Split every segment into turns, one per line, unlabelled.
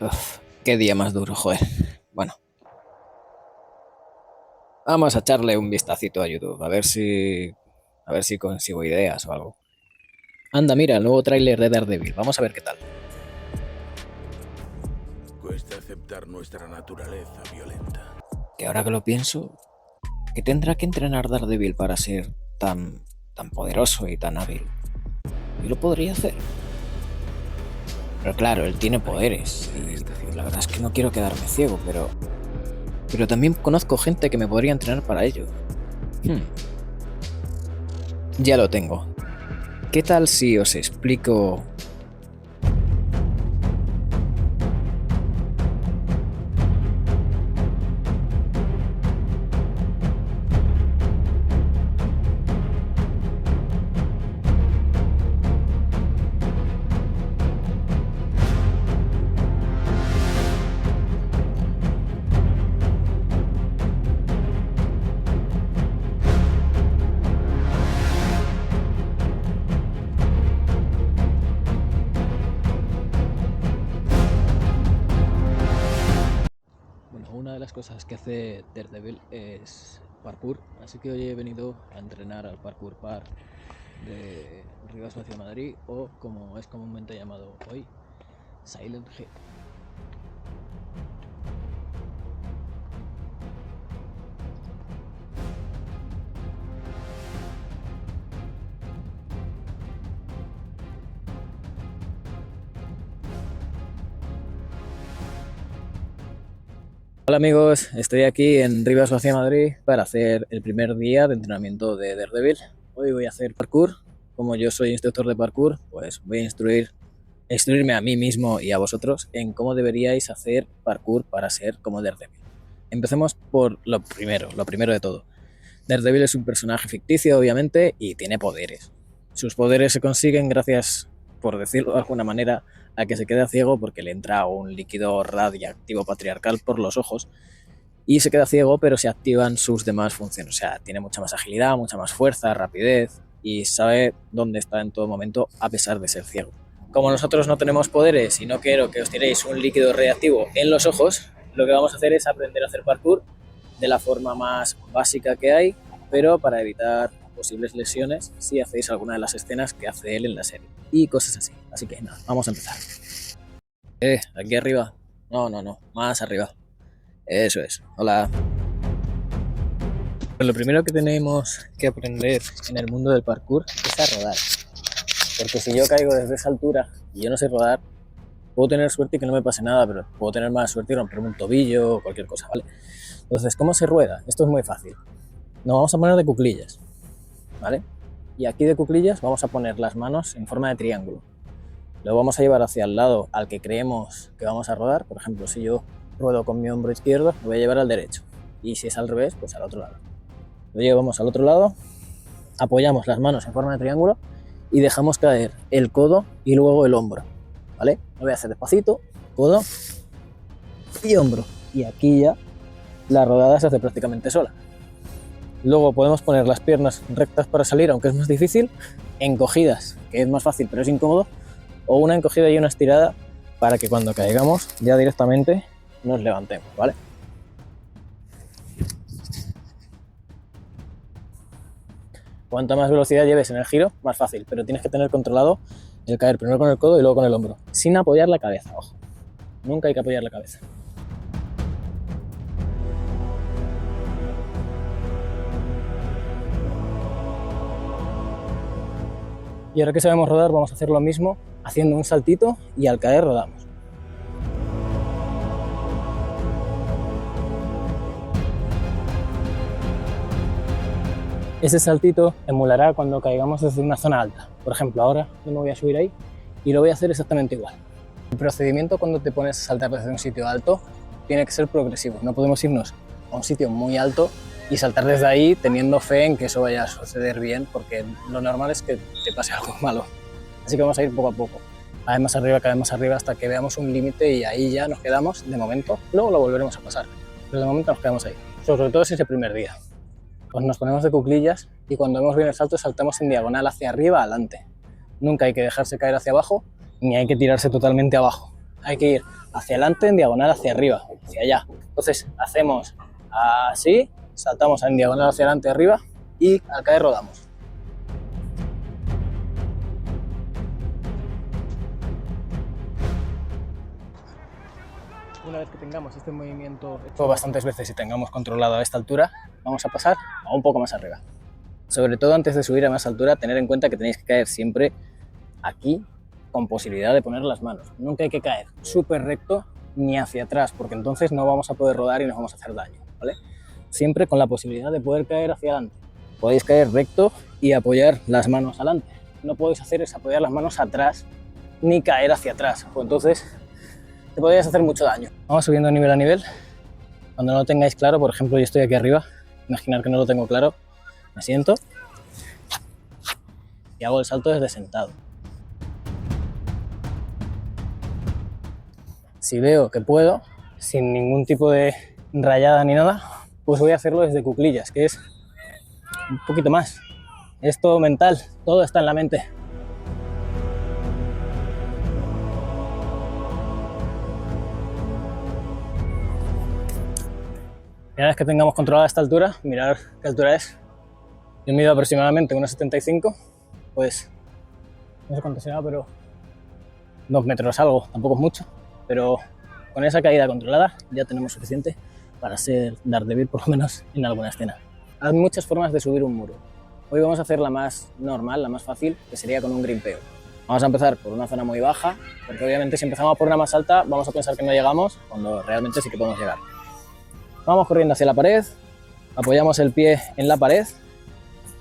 Uf, qué día más duro, joder. Bueno, vamos a echarle un vistacito a YouTube, a ver si consigo ideas o algo. Anda, mira, el nuevo tráiler de Daredevil. Vamos a ver qué tal.
Cuesta aceptar nuestra naturaleza violenta.
Que ahora que lo pienso, ¿qué tendrá que entrenar Daredevil para ser tan poderoso y tan hábil? Yo lo podría hacer. Pero claro, él tiene poderes y la verdad es que no quiero quedarme ciego, pero también conozco gente que me podría entrenar para ello. Hmm, Ya lo tengo. ¿Qué tal si os explico? Bueno, una de las cosas que hace Daredevil es parkour, así que hoy he venido a entrenar al parkour park de Rivas hacia Madrid, o como es comúnmente llamado hoy, Silent Hill. Hola amigos, estoy aquí en Rivas hacia Madrid para hacer el primer día de entrenamiento de Daredevil. Hoy voy a hacer parkour. Como yo soy instructor de parkour, pues voy a instruirme a mí mismo y a vosotros en cómo deberíais hacer parkour para ser como Daredevil. Empecemos por lo primero de todo. Daredevil es un personaje ficticio, obviamente, y tiene poderes. Sus poderes se consiguen gracias, por decirlo de alguna manera, a que se queda ciego porque le entra un líquido radiactivo patriarcal por los ojos y se queda ciego, pero se activan sus demás funciones. O sea, tiene mucha más agilidad, mucha más fuerza, rapidez y sabe dónde está en todo momento a pesar de ser ciego. Como nosotros no tenemos poderes y no quiero que os tiréis un líquido radiactivo en los ojos, lo que vamos a hacer es aprender a hacer parkour de la forma más básica que hay, pero para evitar posibles lesiones si hacéis alguna de las escenas que hace él en la serie y cosas así. Así que nada, vamos a empezar. Aquí arriba. No, más arriba. Eso es. Hola. Pues lo primero que tenemos que aprender en el mundo del parkour es a rodar. Porque si yo caigo desde esa altura y yo no sé rodar, puedo tener suerte y que no me pase nada, pero puedo tener más suerte y romperme un tobillo o cualquier cosa, ¿vale? Entonces, ¿cómo se rueda? Esto es muy fácil. Nos vamos a poner de cuclillas, ¿vale? Y aquí de cuclillas vamos a poner las manos en forma de triángulo. Lo vamos a llevar hacia el lado al que creemos que vamos a rodar. Por ejemplo, si yo ruedo con mi hombro izquierdo, lo voy a llevar al derecho. Y si es al revés, pues al otro lado. Lo llevamos al otro lado, apoyamos las manos en forma de triángulo y dejamos caer el codo y luego el hombro, ¿vale? Lo voy a hacer despacito, codo y hombro. Y aquí ya la rodada se hace prácticamente sola. Luego podemos poner las piernas rectas para salir, aunque es más difícil, encogidas, que es más fácil pero es incómodo, o una encogida y una estirada para que cuando caigamos ya directamente nos levantemos, ¿vale? Cuanta más velocidad lleves en el giro, más fácil, pero tienes que tener controlado el caer primero con el codo y luego con el hombro, sin apoyar la cabeza, ojo. Nunca hay que apoyar la cabeza. Y ahora que sabemos rodar, vamos a hacer lo mismo haciendo un saltito y al caer rodamos. Ese saltito emulará cuando caigamos desde una zona alta. Por ejemplo, ahora yo me voy a subir ahí y lo voy a hacer exactamente igual. El procedimiento cuando te pones a saltar desde un sitio alto tiene que ser progresivo. No podemos irnos a un sitio muy alto y saltar desde ahí teniendo fe en que eso vaya a suceder bien, porque lo normal es que te pase algo malo. Así que vamos a ir poco a poco, cada vez más arriba hasta que veamos un límite y ahí ya nos quedamos de momento. Luego lo volveremos a pasar, pero de momento nos quedamos ahí. Sobre todo si es el primer día. Pues nos ponemos de cuclillas y cuando vemos bien el salto saltamos en diagonal hacia arriba, adelante. Nunca hay que dejarse caer hacia abajo ni hay que tirarse totalmente abajo. hay que ir hacia adelante, en diagonal hacia arriba, hacia allá. Entonces hacemos así, saltamos en diagonal hacia adelante, arriba y al caer rodamos. Una vez que tengamos este movimiento hecho bastantes veces y tengamos controlado a esta altura, vamos a pasar a un poco más arriba. Sobre todo antes de subir a más altura, tener en cuenta que tenéis que caer siempre aquí con posibilidad de poner las manos. Nunca hay que caer súper recto ni hacia atrás, porque entonces no vamos a poder rodar y nos vamos a hacer daño, ¿vale? Siempre con la posibilidad de poder caer hacia adelante. Podéis caer recto y apoyar las manos adelante. No podéis hacer es apoyar las manos atrás ni caer hacia atrás, pues entonces te podrías hacer mucho daño. Vamos subiendo nivel a nivel. Cuando no lo tengáis claro, por ejemplo, yo estoy aquí arriba, imaginar que no lo tengo claro, me siento y hago el salto desde sentado. Si veo que puedo, sin ningún tipo de rayada ni nada, pues voy a hacerlo desde cuclillas, que es un poquito más. Es todo mental, todo está en la mente. Una vez que tengamos controlada esta altura, mirar qué altura es. Yo mido aproximadamente 1,75, pues no sé cuánto será, pero 2 metros algo, tampoco es mucho, pero con esa caída controlada ya tenemos suficiente para ser Daredevil, por lo menos en alguna escena. Hay muchas formas de subir un muro. Hoy vamos a hacer la más normal, la más fácil, que sería con un grimpeo. Vamos a empezar por una zona muy baja, porque obviamente si empezamos por una más alta vamos a pensar que no llegamos, cuando realmente sí que podemos llegar. Vamos corriendo hacia la pared, apoyamos el pie en la pared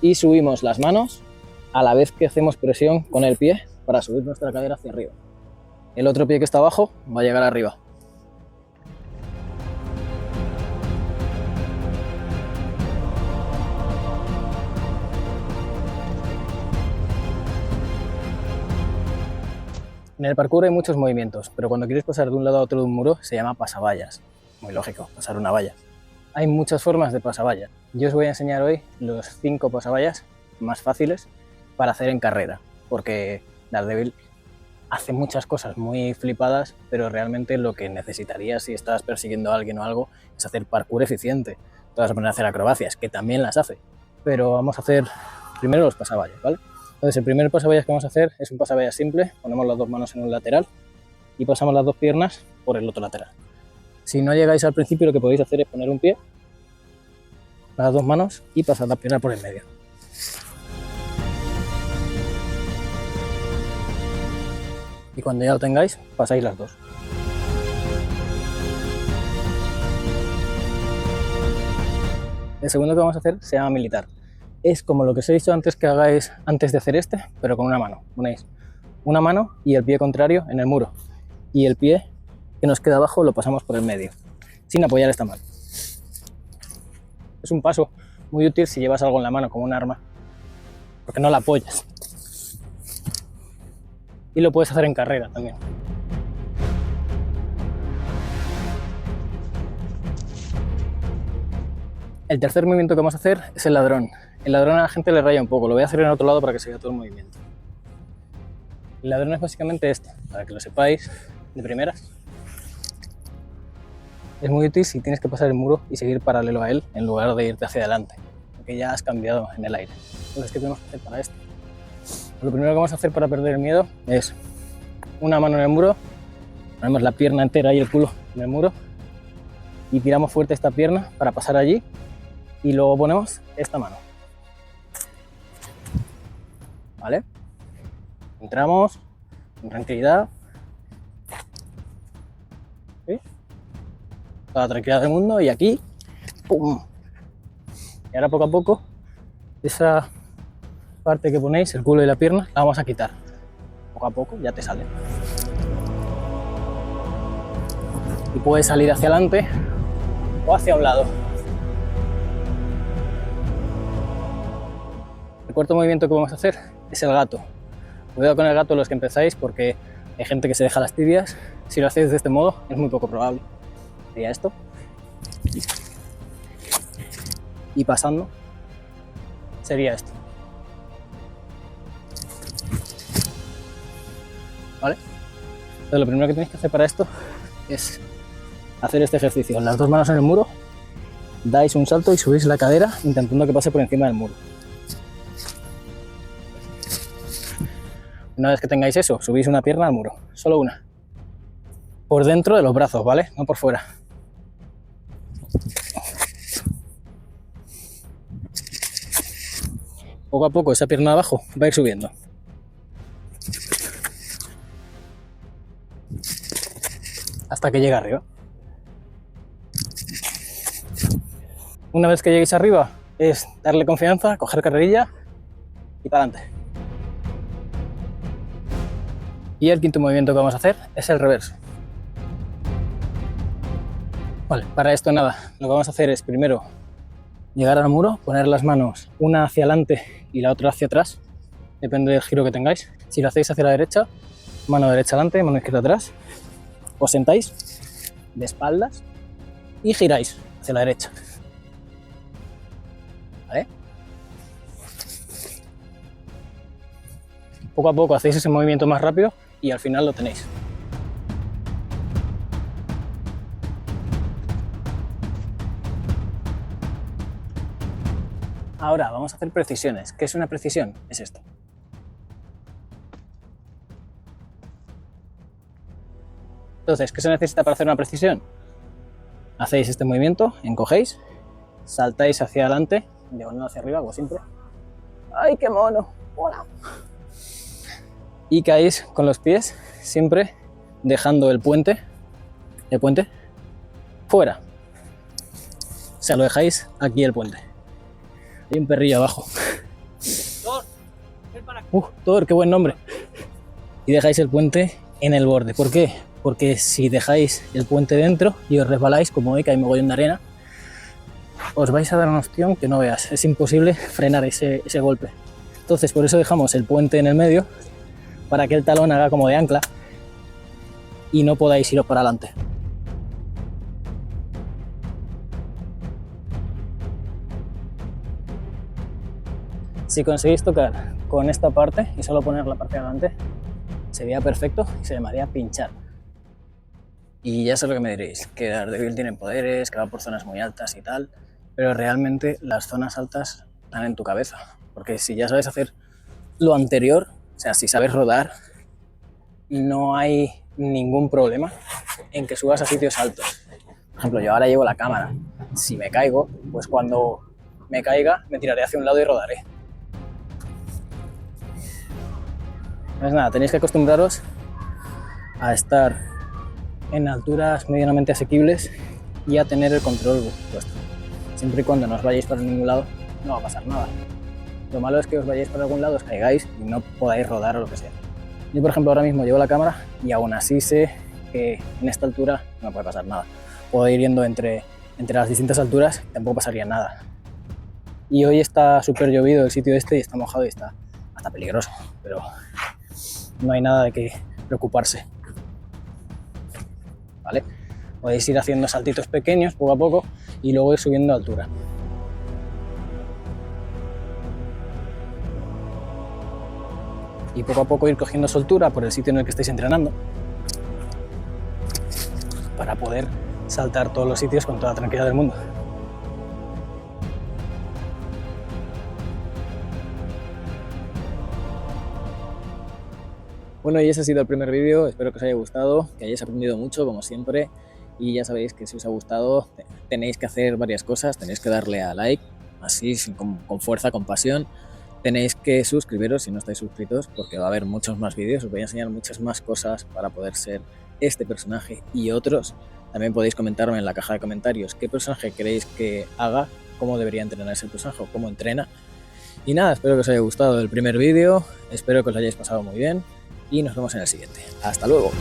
y subimos las manos a la vez que hacemos presión con el pie para subir nuestra cadera hacia arriba. El otro pie que está abajo va a llegar arriba. En el parkour hay muchos movimientos, pero cuando quieres pasar de un lado a otro de un muro se llama pasavallas. Muy lógico, pasar una valla. Hay muchas formas de pasavallas. Yo os voy a enseñar hoy los 5 pasavallas más fáciles para hacer en carrera, porque Daredevil hace muchas cosas muy flipadas, pero realmente lo que necesitarías si estás persiguiendo a alguien o algo es hacer parkour eficiente. Te vas a poner a hacer acrobacias, que también las hace, pero vamos a hacer primero los pasavallas, ¿vale? Entonces el primer pasavallas que vamos a hacer es un pasavallas simple, ponemos las 2 manos en un lateral y pasamos las 2 piernas por el otro lateral. Si no llegáis al principio, lo que podéis hacer es poner un pie, las 2 manos y pasar la pierna por el medio. Y cuando ya lo tengáis, pasáis las 2. El segundo que vamos a hacer se llama militar. Es como lo que os he dicho antes que hagáis antes de hacer este, pero con una mano. Ponéis una mano y el pie contrario en el muro. Y el pie que nos queda abajo lo pasamos por el medio, sin apoyar esta mano. Es un paso muy útil si llevas algo en la mano como un arma, porque no la apoyas. Y lo puedes hacer en carrera también. El tercer movimiento que vamos a hacer es el ladrón. El ladrón a la gente le raya un poco, lo voy a hacer en otro lado para que se vea todo el movimiento. El ladrón es básicamente este, para que lo sepáis de primeras. Es muy útil si tienes que pasar el muro y seguir paralelo a él en lugar de irte hacia adelante, porque ya has cambiado en el aire. Entonces, ¿qué tenemos que hacer para esto? Lo primero que vamos a hacer para perder el miedo es una mano en el muro, ponemos la pierna entera y el culo en el muro y tiramos fuerte esta pierna para pasar allí y luego ponemos esta mano. ¿Vale? Entramos con tranquilidad. ¿Sí? Toda la tranquilidad del mundo y aquí ¡pum! Y ahora poco a poco esa parte que ponéis, el culo y la pierna, la vamos a quitar. Poco a poco ya te sale. Y puedes salir hacia adelante o hacia un lado. El cuarto movimiento que vamos a hacer es el gato. Cuidado con el gato los que empezáis porque hay gente que se deja las tibias. Si lo hacéis de este modo es muy poco probable. Sería esto. Y pasando sería esto. ¿Vale? Entonces, lo primero que tenéis que hacer para esto es hacer este ejercicio. Las dos manos en el muro, dais un salto y subís la cadera intentando que pase por encima del muro. Una vez que tengáis eso, subís una pierna al muro, solo una. Por dentro de los brazos, ¿vale? No por fuera. Poco a poco esa pierna de abajo va a ir subiendo. Hasta que llegue arriba. Una vez que lleguéis arriba, es darle confianza, coger carrerilla y para adelante. Y el quinto movimiento que vamos a hacer es el reverso. Vale, para esto nada, lo que vamos a hacer es primero llegar al muro, poner las manos una hacia adelante y la otra hacia atrás, depende del giro que tengáis. Si lo hacéis hacia la derecha, mano derecha adelante, mano izquierda atrás, os sentáis de espaldas y giráis hacia la derecha. ¿Vale? Poco a poco hacéis ese movimiento más rápido y al final lo tenéis. Ahora vamos a hacer precisiones. ¿Qué es una precisión? Es esto. Entonces, ¿qué se necesita para hacer una precisión? Hacéis este movimiento, encogéis, saltáis hacia adelante, diagonal hacia arriba, como siempre. ¡Ay, qué mono! ¡Hola! Y caéis con los pies, siempre dejando el puente fuera. O sea, lo dejáis aquí el puente. Hay un perrillo abajo.
Thor, ven para acá.
Thor, qué buen nombre. Y dejáis el puente en el borde. ¿Por qué? Porque si dejáis el puente dentro y os resbaláis, como hoy que hay mogollón de arena, os vais a dar una opción que no veas. Es imposible frenar ese golpe. Entonces, por eso dejamos el puente en el medio, para que el talón haga como de ancla y no podáis iros para adelante. Si conseguís tocar con esta parte y solo poner la parte de adelante, sería perfecto y se llamaría pinchar. Y ya sé lo que me diréis, que Daredevil tiene poderes, que va por zonas muy altas y tal, pero realmente las zonas altas están en tu cabeza. Porque si ya sabes hacer lo anterior, o sea, si sabes rodar, no hay ningún problema en que subas a sitios altos. Por ejemplo, yo ahora llevo la cámara. Si me caigo, pues cuando me caiga me tiraré hacia un lado y rodaré. Pues nada, tenéis que acostumbraros a estar en alturas medianamente asequibles y a tener el control vuestro. Siempre y cuando no os vayáis para ningún lado, no va a pasar nada. Lo malo es que os vayáis para algún lado, os caigáis y no podáis rodar o lo que sea. Yo, por ejemplo, ahora mismo llevo la cámara y aún así sé que en esta altura no puede pasar nada. Puedo ir yendo entre las distintas alturas y tampoco pasaría nada. Y hoy está súper llovido el sitio este y está mojado y está hasta peligroso, pero no hay nada de qué preocuparse. ¿Vale? Podéis ir haciendo saltitos pequeños poco a poco y luego ir subiendo altura. Y poco a poco ir cogiendo soltura por el sitio en el que estáis entrenando para poder saltar todos los sitios con toda la tranquilidad del mundo. Bueno, y ese ha sido el primer vídeo, espero que os haya gustado, que hayáis aprendido mucho como siempre y ya sabéis que si os ha gustado tenéis que hacer varias cosas, tenéis que darle a like, así con fuerza, con pasión. Tenéis que suscribiros si no estáis suscritos porque va a haber muchos más vídeos, os voy a enseñar muchas más cosas para poder ser este personaje y otros. También podéis comentarme en la caja de comentarios qué personaje queréis que haga, cómo debería entrenar ese personaje o cómo entrena. Y nada, espero que os haya gustado el primer vídeo, espero que os lo hayáis pasado muy bien y nos vemos en el siguiente. ¡Hasta luego!